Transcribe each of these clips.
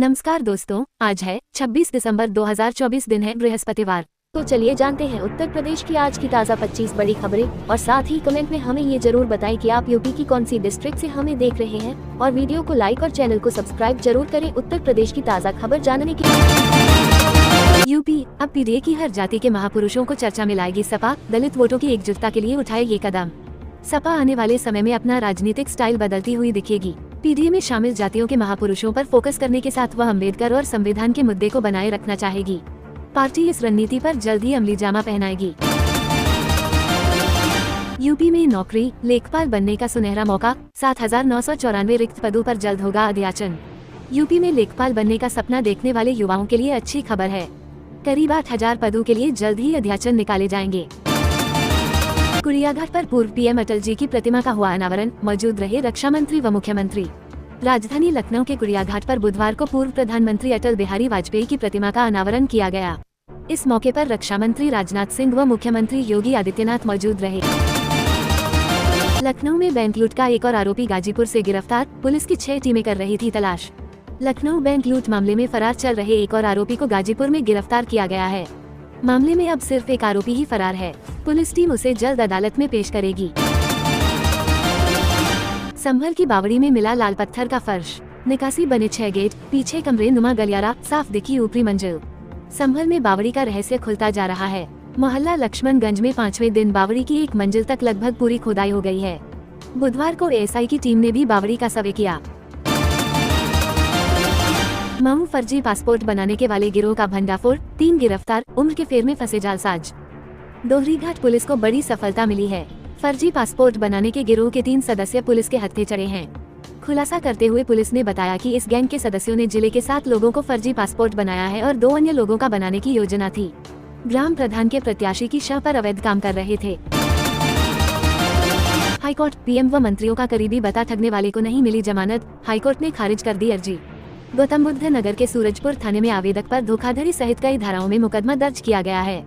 नमस्कार दोस्तों, आज है 26 दिसंबर 2024, दिन है बृहस्पतिवार। तो चलिए जानते हैं उत्तर प्रदेश की आज की ताज़ा 25 बड़ी खबरें और साथ ही कमेंट में हमें ये जरूर बताएं कि आप यूपी की कौन सी डिस्ट्रिक्ट से हमें देख रहे हैं और वीडियो को लाइक और चैनल को सब्सक्राइब जरूर करें उत्तर प्रदेश की ताज़ा खबर जानने के लिए। यूपी अब पीडीए की हर जाति के महापुरुषों को चर्चा में लाएगी सपा, दलित वोटों की एकजुटता के लिए उठाए ये कदम। सपा आने वाले समय में अपना राजनीतिक स्टाइल बदलती हुई दिखेगी। पीडीए में शामिल जातियों के महापुरुषों पर फोकस करने के साथ वह अम्बेडकर और संविधान के मुद्दे को बनाए रखना चाहेगी। पार्टी इस रणनीति पर जल्द ही अमली जामा पहनाएगी। यूपी में नौकरी लेखपाल बनने का सुनहरा मौका, 7,994 रिक्त पदों पर जल्द होगा अध्याचन। यूपी में लेखपाल बनने का सपना देखने वाले युवाओं के लिए अच्छी खबर है। करीब 8,000 पदों के लिए जल्द ही अध्याचन निकाले जाएंगे। कुड़ियाघाट पर पूर्व पीएम अटल जी की प्रतिमा का हुआ अनावरण, मौजूद रहे रक्षा मंत्री व मुख्यमंत्री। राजधानी लखनऊ के कुड़ियाघाट पर बुधवार को पूर्व प्रधानमंत्री अटल बिहारी वाजपेयी की प्रतिमा का अनावरण किया गया। इस मौके पर रक्षा मंत्री राजनाथ सिंह व मुख्यमंत्री योगी आदित्यनाथ मौजूद रहे। लखनऊ में बैंक लूट का एक और आरोपी गाजीपुर से गिरफ्तार, पुलिस की 6 टीमें कर रही थी तलाश। लखनऊ बैंक लूट मामले में फरार चल रहे एक और आरोपी को गाजीपुर में गिरफ्तार किया गया है। मामले में अब सिर्फ एक आरोपी ही फरार है। पुलिस टीम उसे जल्द अदालत में पेश करेगी। संभल की बावड़ी में मिला लाल पत्थर का फर्श, निकासी बने 6 गेट, पीछे कमरे नुमा गलियारा, साफ दिखी ऊपरी मंजिल। संभल में बावड़ी का रहस्य खुलता जा रहा है। मोहल्ला लक्ष्मणगंज में 5वें दिन बावड़ी की एक मंजिल तक लगभग पूरी खुदाई हो गई है। बुधवार को एएसआई की टीम ने भी बावड़ी का सर्वे किया। मऊ फर्जी पासपोर्ट बनाने के वाले गिरोह का भंडाफोड़, 3 गिरफ्तार, उम्र के फेर में फंसे जालसाज। दोहरीघाट पुलिस को बड़ी सफलता मिली है। फर्जी पासपोर्ट बनाने के गिरोह के 3 सदस्य पुलिस के हत्थे चढ़े हैं। खुलासा करते हुए पुलिस ने बताया कि इस गैंग के सदस्यों ने जिले के 7 लोगों को फर्जी पासपोर्ट बनाया है और 2 अन्य लोगों का बनाने की योजना थी। ग्राम प्रधान के प्रत्याशी की शव पर अवैध काम कर रहे थे। हाईकोर्ट, पीएम व मंत्रियों का करीबी बता ठगने वाले को नहीं मिली जमानत, हाईकोर्ट ने खारिज कर दी अर्जी। गौतम बुद्ध नगर के सूरजपुर थाने में आवेदक पर धोखाधड़ी सहित कई धाराओं में मुकदमा दर्ज किया गया है।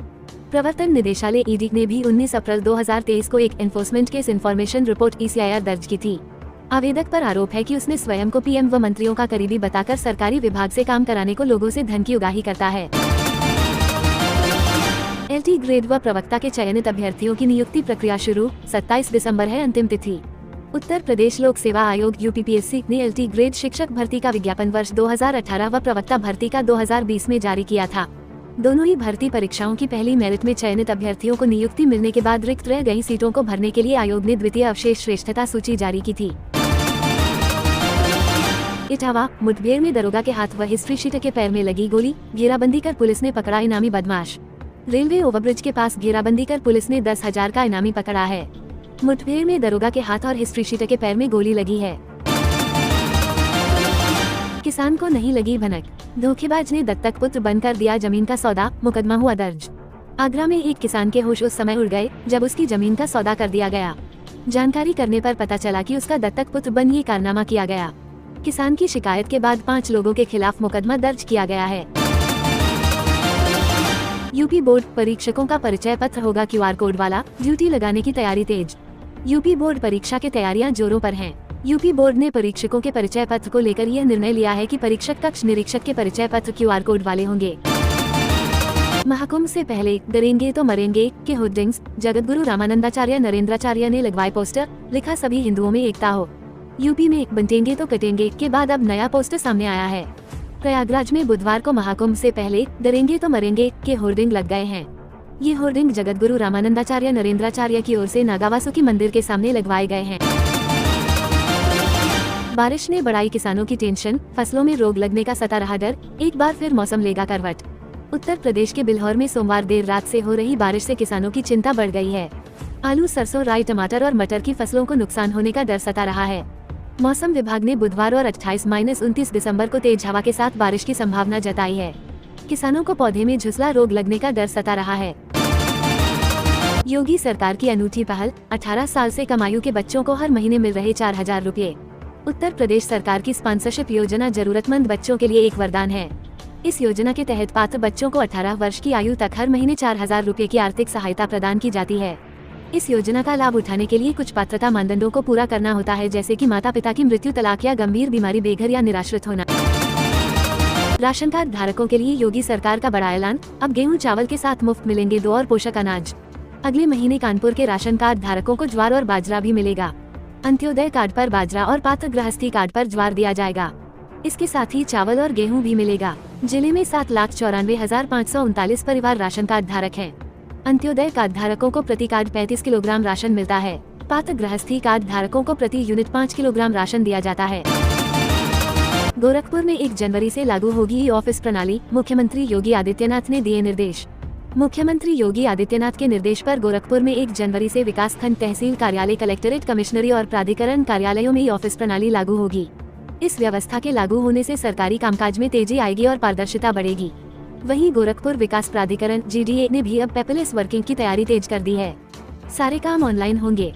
प्रवर्तन निदेशालय ईडी ने भी 19 अप्रैल 2023 को एक enforcement case information report ECIR दर्ज की थी। आवेदक पर आरोप है कि उसने स्वयं को पीएम व मंत्रियों का करीबी बताकर सरकारी विभाग से काम कराने को लोगों से धन की उगाही करता है। LT ग्रेड व प्रवक्ता के चयनित अभ्यर्थियों की नियुक्ति प्रक्रिया शुरू, 27 दिसंबर है अंतिम तिथि। उत्तर प्रदेश लोक सेवा आयोग UPPSC ने LT ग्रेड शिक्षक भर्ती का विज्ञापन वर्ष 2018 व प्रवक्ता भर्ती का 2020 में जारी किया था। दोनों ही भर्ती परीक्षाओं की पहली मेरिट में चयनित अभ्यर्थियों को नियुक्ति मिलने के बाद रिक्त रह गई सीटों को भरने के लिए आयोग ने द्वितीय अवशेष श्रेष्ठता सूची जारी की थी। इटावा मुठभेड़ में दरोगा के हाथ व हिस्ट्री शीटर के पैर में लगी गोली, घेराबंदी कर पुलिस ने पकड़ा इनामी बदमाश। रेलवे ओवरब्रिज के पास घेराबंदी कर पुलिस ने 10,000 का इनामी पकड़ा है। मुठभेड़ में दरोगा के हाथ और हिस्ट्री शीटर के पैर में गोली लगी है। किसान को नहीं लगी भनक, धोखेबाज ने दत्तक पुत्र बनकर दिया जमीन का सौदा, मुकदमा हुआ दर्ज। आगरा में एक किसान के होश उस समय उड़ गए जब उसकी जमीन का सौदा कर दिया गया। जानकारी करने पर पता चला कि उसका दत्तक पुत्र बन ये कारनामा किया गया। किसान की शिकायत के बाद 5 लोगों के खिलाफ मुकदमा दर्ज किया गया है। यूपी बोर्ड परीक्षकों का परिचय पत्र होगा QR कोड वाला, ड्यूटी लगाने की तैयारी तेज। यूपी बोर्ड परीक्षा की तैयारियां जोरों पर हैं। यूपी बोर्ड ने परीक्षकों के परिचय पत्र को लेकर यह निर्णय लिया है कि परीक्षक कक्ष निरीक्षक के परिचय पत्र QR कोड वाले होंगे। महाकुंभ से पहले डरेंगे तो मरेंगे के होर्डिंग्स, जगतगुरु रामानंदाचार्य नरेंद्राचार्य ने लगवाए पोस्टर, लिखा सभी हिंदुओं में एकता हो। यूपी में बंटेंगे तो कटेंगे के बाद अब नया पोस्टर सामने आया है। प्रयागराज में बुधवार को महाकुंभ से पहले डरेंगे तो मरेंगे के होर्डिंग लग गए हैं। ये होर्डिंग जगतगुरु रामानंदाचार्य नरेंद्राचार्य की ओर से नागावासुकी मंदिर के सामने लगवाए गए हैं। बारिश ने बढ़ाई किसानों की टेंशन, फसलों में रोग लगने का सता रहा डर, एक बार फिर मौसम लेगा करवट। उत्तर प्रदेश के बिल्हौर में सोमवार देर रात से हो रही बारिश से किसानों की चिंता बढ़ गई है। आलू, सरसों, राई, टमाटर और मटर की फसलों को नुकसान होने का डर सता रहा है। मौसम विभाग ने बुधवार और 28-29 दिसंबर को तेज हवा के साथ बारिश की संभावना जताई है। किसानों को पौधे में झुलसा रोग लगने का डर सता रहा है। योगी सरकार की अनूठी पहल, 18 साल से कम आयु के बच्चों को हर महीने मिल रहे 4,000 रुपए। उत्तर प्रदेश सरकार की स्पॉन्सरशिप योजना जरूरतमंद बच्चों के लिए एक वरदान है। इस योजना के तहत पात्र बच्चों को 18 वर्ष की आयु तक हर महीने 4,000 रुपए की आर्थिक सहायता प्रदान की जाती है। इस योजना का लाभ उठाने के लिए कुछ पात्रता मानदंडों को पूरा करना होता है, जैसे कि माता पिता की मृत्यु, तलाक या गंभीर बीमारी, बेघर या निराश्रित होना। राशन कार्ड धारकों के लिए योगी सरकार का बड़ा ऐलान, अब गेहूं चावल के साथ मुफ्त मिलेंगे 2 और पोषक अनाज। अगले महीने कानपुर के राशन कार्ड धारकों को ज्वार और बाजरा भी मिलेगा। अंत्योदय कार्ड पर बाजरा और पात्र गृहस्थी कार्ड पर ज्वार दिया जाएगा। इसके साथ ही चावल और गेहूं भी मिलेगा। जिले में 7,94,539 परिवार राशन कार्ड धारक हैं। अंत्योदय कार्ड धारकों को प्रति कार्ड 35 किलोग्राम राशन मिलता है। पात्र गृहस्थी कार्ड धारकों को प्रति यूनिट 5 किलोग्राम राशन दिया जाता है। गोरखपुर में 1 जनवरी से लागू होगी ई ऑफिस प्रणाली, मुख्यमंत्री योगी आदित्यनाथ ने दिए निर्देश। मुख्यमंत्री योगी आदित्यनाथ के निर्देश पर गोरखपुर में 1 जनवरी से विकास खंड, तहसील कार्यालय, कलेक्टरेट, कमिश्नरी और प्राधिकरण कार्यालयों में ई ऑफिस प्रणाली लागू होगी। इस व्यवस्था के लागू होने से सरकारी कामकाज में तेजी आएगी और पारदर्शिता बढ़ेगी। वहीं गोरखपुर विकास प्राधिकरण GDA ने भी अब पेपरलेस वर्किंग की तैयारी तेज कर दी है। सारे काम ऑनलाइन होंगे।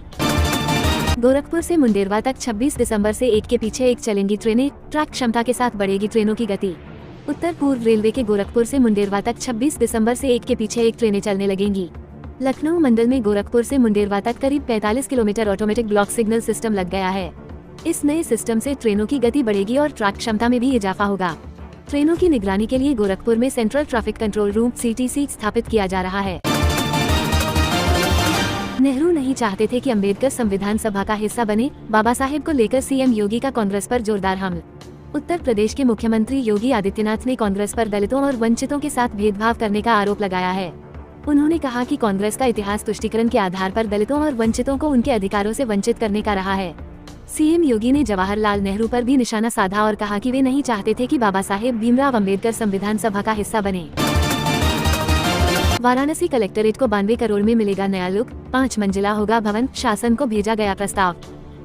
गोरखपुर से मुंडेरवा तक 26 दिसंबर से एक के पीछे एक चलेंगी ट्रेनें, ट्रैक क्षमता के साथ बढ़ेगी ट्रेनों की गति। उत्तर पूर्व रेलवे के गोरखपुर से मुंडेरवा तक 26 दिसंबर से एक के पीछे एक ट्रेनें चलने लगेंगी। लखनऊ मंडल में गोरखपुर से मुंडेरवा तक करीब 45 kilometre automatic block signal system लग गया है। इस नए सिस्टम से ट्रेनों की गति बढ़ेगी और ट्रैक क्षमता में भी इजाफा होगा। ट्रेनों की निगरानी के लिए गोरखपुर में central traffic control room CTC स्थापित किया जा रहा है। नेहरू नहीं चाहते थे कि अंबेडकर संविधान सभा का हिस्सा बने, बाबा साहेब को लेकर CM योगी का कांग्रेस पर जोरदार हमला। उत्तर प्रदेश के मुख्यमंत्री योगी आदित्यनाथ ने कांग्रेस पर दलितों और वंचितों के साथ भेदभाव करने का आरोप लगाया है। उन्होंने कहा कि कांग्रेस का इतिहास तुष्टीकरण के आधार पर दलितों और वंचितों को उनके अधिकारों से वंचित करने का रहा है। CM योगी ने जवाहरलाल नेहरू पर भी निशाना साधा और कहा कि वे नहीं चाहते थे कि बाबा साहेब भीमराव अंबेडकर संविधान सभा का हिस्सा बने। वाराणसी कलेक्टरेट को 92 करोड़ में मिलेगा नया लुक, 5 मंजिला होगा भवन, शासन को भेजा गया प्रस्ताव।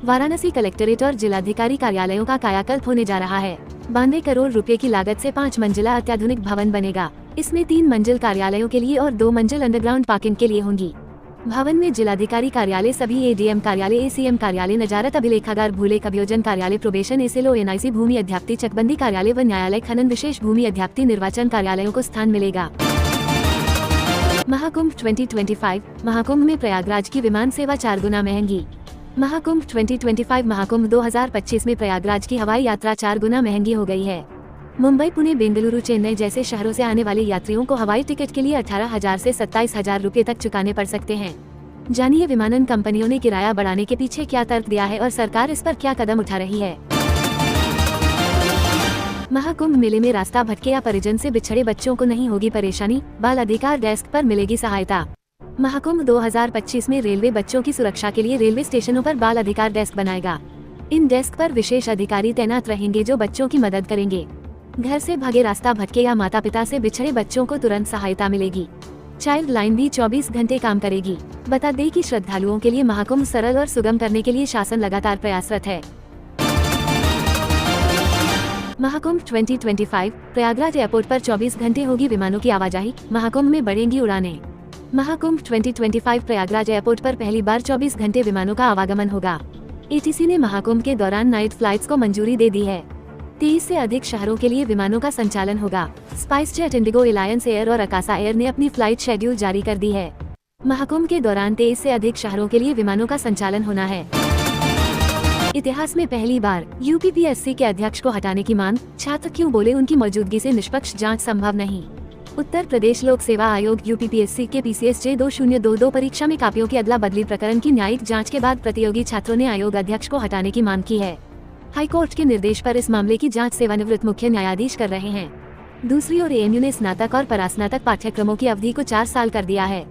वाराणसी कलेक्टरेट और जिलाधिकारी कार्यालयों का कायाकल्प होने जा रहा है। 92 करोड़ रुपए की लागत से 5 मंजिला अत्याधुनिक भवन बनेगा। इसमें 3 मंजिल कार्यालयों के लिए और 2 मंजिल अंडरग्राउंड पार्किंग के लिए होंगी। भवन में जिलाधिकारी कार्यालय, सभी ADM कार्यालय, ACM कार्यालय, नजारत अभिलेखागार, भूलेख अभियोजन कार्यालय, प्रोबेशन, SLO, NIC, भूमि अध्याप्ति, चकबंदी कार्यालय व न्यायालय, खनन, विशेष भूमि अध्याप्ति, निर्वाचन कार्यालयों को स्थान मिलेगा। महाकुंभ 2025, महाकुंभ में प्रयागराज की विमान सेवा 4 गुना महंगी। महाकुंभ 2025 महाकुंभ 2025 में प्रयागराज की हवाई यात्रा 4 गुना महंगी हो गई है। मुंबई, पुणे, बेंगलुरु, चेन्नई जैसे शहरों से आने वाले यात्रियों को हवाई टिकट के लिए 18,000 से 27,000 रुपए तक चुकाने पड़ सकते हैं। जानिए विमानन कंपनियों ने किराया बढ़ाने के पीछे क्या तर्क दिया है और सरकार इस पर क्या कदम उठा रही है। महाकुंभ मेले में रास्ता भटके या परिजन से बिछड़े बच्चों को नहीं होगी परेशानी, बाल अधिकार डेस्क पर मिलेगी सहायता। महाकुंभ 2025 में रेलवे बच्चों की सुरक्षा के लिए रेलवे स्टेशनों पर बाल अधिकार डेस्क बनाएगा। इन डेस्क पर विशेष अधिकारी तैनात रहेंगे जो बच्चों की मदद करेंगे। घर से भागे, रास्ता भटके या माता पिता से बिछड़े बच्चों को तुरंत सहायता मिलेगी। चाइल्ड लाइन भी 24 घंटे काम करेगी। बता दें कि श्रद्धालुओं के लिए महाकुंभ सरल और सुगम करने के लिए शासन लगातार प्रयासरत है। महाकुंभ 2025, प्रयागराज एयरपोर्ट पर 24 घंटे होगी विमानों की आवाजाही, महाकुंभ में बढ़ेंगी उड़ानें। महाकुंभ 2025 प्रयागराज एयरपोर्ट पर पहली बार 24 घंटे विमानों का आवागमन होगा। ATC ने महाकुंभ के दौरान नाइट फ्लाइट्स को मंजूरी दे दी है। 30 से अधिक शहरों के लिए विमानों का संचालन होगा। SpiceJet, IndiGo, Alliance Air और अकासा एयर ने अपनी फ्लाइट शेड्यूल जारी कर दी है। महाकुंभ के दौरान 23 से अधिक शहरों के लिए विमानों का संचालन होना है। इतिहास में पहली बार UPPSC के अध्यक्ष को हटाने की मांग, छात्र क्यों बोले उनकी मौजूदगी से निष्पक्ष जांच संभव नहीं। उत्तर प्रदेश लोक सेवा आयोग UPPSC के PCSJ 2022 परीक्षा में कापियों की अदला बदली प्रकरण की न्यायिक जांच के बाद प्रतियोगी छात्रों ने आयोग अध्यक्ष को हटाने की मांग की है। हाईकोर्ट के निर्देश पर इस मामले की जांच सेवानिवृत्त मुख्य न्यायाधीश कर रहे हैं। दूसरी ओर AMU ने स्नातक और परास्नातक पाठ्यक्रमों की अवधि को 4 साल कर दिया है।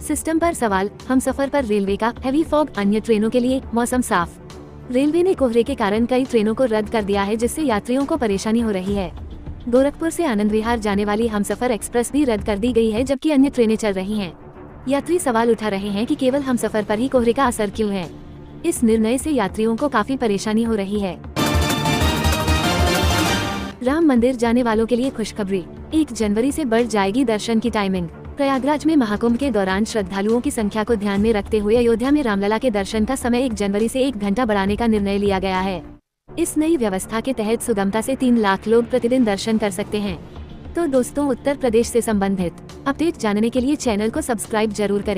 सिस्टम पर सवाल, हमसफर पर रेलवे का हैवी फॉग, अन्य ट्रेनों के लिए मौसम साफ। रेलवे ने कोहरे के कारण कई ट्रेनों को रद्द कर दिया है, जिससे यात्रियों को परेशानी हो रही है। गोरखपुर से आनंद विहार जाने वाली हमसफर एक्सप्रेस भी रद्द कर दी गई है, जबकि अन्य ट्रेनें चल रही हैं। यात्री सवाल उठा रहे हैं कि केवल हमसफर पर ही कोहरे का असर क्यों है। इस निर्णय से यात्रियों को काफी परेशानी हो रही है। राम मंदिर जाने वालों के लिए खुशखबरी, 1 जनवरी से बढ़ जाएगी दर्शन की टाइमिंग। प्रयागराज में महाकुंभ के दौरान श्रद्धालुओं की संख्या को ध्यान में रखते हुए अयोध्या में रामलला के दर्शन का समय 1 जनवरी से 1 घंटा बढ़ाने का निर्णय लिया गया है। इस नई व्यवस्था के तहत सुगमता से 3 लाख लोग प्रतिदिन दर्शन कर सकते हैं। तो दोस्तों, उत्तर प्रदेश से संबंधित अपडेट जानने के लिए चैनल को सब्सक्राइब जरूर करें।